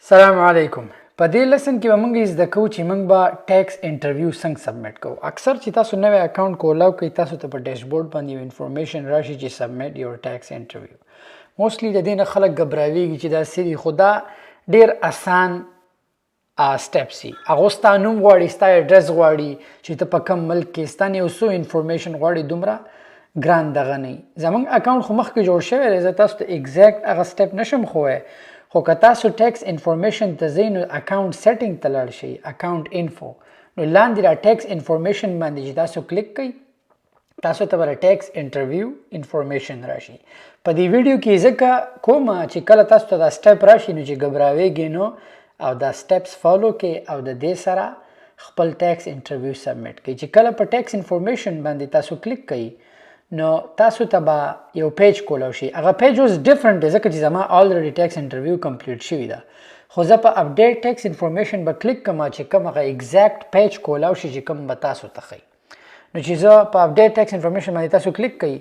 السلام علیکم. په دې لیسن کې به موږ زده کوو چې موږ به ټیکس انټرویو څنګه سبمیټ کوو. اکثر چې تاسو نوی اکاونټ کولاو کوي تاسو ته په ډیشبورډ باندې یو انفارمیشن راشي چې سبمیټ یور ټیکس انټرویو. موستلی د دې نه خلک ګبراویږي چې دا سری خو دا ډیر اسان سټیپ سي. هغه ستا نوم غواړي، ستا اډرس غواړي چې ته په کوم ملک کې ستا یو څو انفارمیشن غواړي، دومره ګران دغه نه. زموږ اکاونټ خو مخکې جوړ شوی دی، زه تاسو ته ایګزیکټ هغه سټیپ نشم ښوی، خو که تاسو ټیکس انفارمیشن ته ځئ نو اکاونټ سیټینګ ته لاړ شئ، اکاونټ انفو، نو لاندې را ټیکس انفارمیشن باندې چې تاسو کلیک کوئ تاسو ته به ټیکس انټرویو انفارمیشن راشي. په دې ویډیو کې ځکه کوم چې کله تاسو ته دا سټیپ راشي نو چې ګبراویږئ نو او دا سټیپس فالو کړئ او د دې سره خپل ټیکس انټرویو سبمیټ کړئ. چې کله په ټیکس انفارمیشن باندې تاسو کلیک کوئ نو تاسو ته به یو پیج کولاو شي. هغه پیج اوس ډیفرنٹ دی ځکه چې زما آلریډي ټیکس انټرویو کمپلیټ شوی ده، خو زه په اپډیټ ټیکس انفارمیشن به کلیک کوم چې کوم هغه ایګزیکټ پیج کولاو شي چې کوم به تاسو ته ښیي. نو چې زه په اپډیټ ټیکس انفارمیشن باندې تاسو کلیک کوئ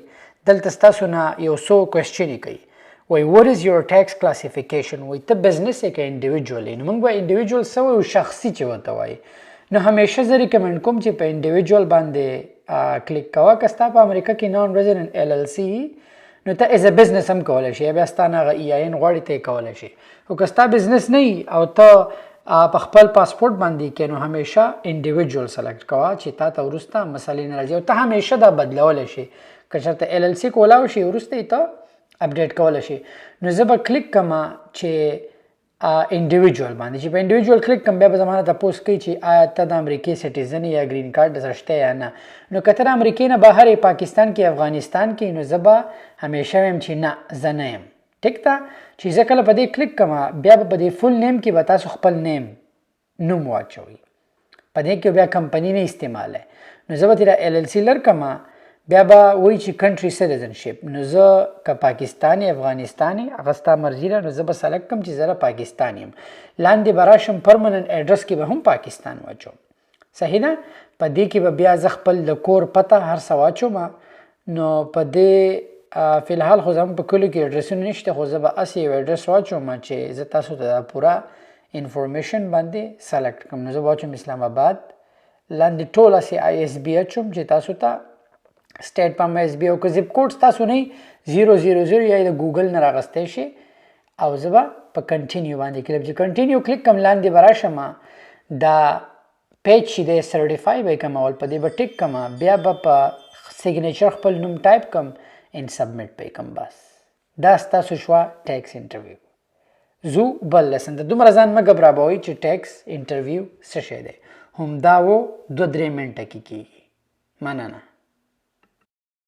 دلته ستاسو نه یو څو کوېسچنې کوي، وایي what is your tax classification، وایي ته بزنس یې که انډیویجول یې. نو موږ به انډیویجول څه وایو؟ شخصي چې ورته وایي. نو همیشه زه ریکمنډ کوم چې په انډیویجول باندې کلیک کوه. که ستا په امریکا کې نان ریزیډنټ ایل ایل سی نو ته ایز ا بزنس هم کولی شي، بیا ستا نه هغه ای آی ان غواړي ته یې کولی شي. خو که ستا بزنس نه وي او ته په خپل پاسپورټ باندې کې نو همیشه انډیویجول سلیکټ کوه چې تا ته وروسته مسلې نه راځي او ته همیشه دا بدلولی شي. که چېرته ایل ایل سی کولاو شي وروسته یې ته اپډیټ کولی شي. نو زه به کلیک کوم چې انډیویجول باندې. چې په انډیویجول کلیک کوم بیا به زما نه تپوس کوي چې آیا ته د امریکې سټیزن یا ګرین کارډ درسره شته یا نه. نو که ته د امریکې نه بهر یې پاکستان کې افغانستان کې نو زه به همیشه وایم چې نه زه نه یم. ټیک ده. چې زه کله په دې کلیک کوم بیا به په دې فل نیم کې به تاسو خپل نیم نوم واچوئ، په دې کې بیا کمپنی نه استعماله. نو زه به تېره ایل ایل سی لر کوم، بیا به وایي چې کنټري سټیزنشپ. نو زه که پاکستان افغانستان هغه ستا مرضي ده، نو زه به سلیکټ کوم چې زه پاکستان یم. لاندې به راشم پرمننټ ایډرس کې به هم پاکستان واچوم. صحیح ده. په دې کې به بیا زه خپل د کور پته هر څه واچوم. نو په دې فی الحال خو زموږ په کلیو کې ایډرسونه نشته، خو زه به هسې یو ایډرس واچوم چې زه تاسو ته دا پوره انفارمیشن باندې سلیکټ کړم. نو زه به واچوم اسلام آباد، لاندې ټول هسې آی ایس بي اچوم چې تاسو ته سټیټ په ایس بي او که زپ کوډ تاسو نه 000 یا د ګوګل نه راغستی شي. او زه به په کنټینیو باندې کلیک چې کنټینیو کلیک کوم لاندې به راشم دا پیج چې دی سرټیفای به یې کوم، اول په دې به ټیک کوم، بیا به په سیګنیچر خپل نوم ټایپ کوم ان سبمیټ به یې کوم. بس دا ستاسو شوه ټیکس انټرویو. زو بل لیسن ته دومره ځان مه ګبرابوئ چې ټیکس انټرویو څه شی دی. همدا و 2-3 منټه کې کېږي. مننه.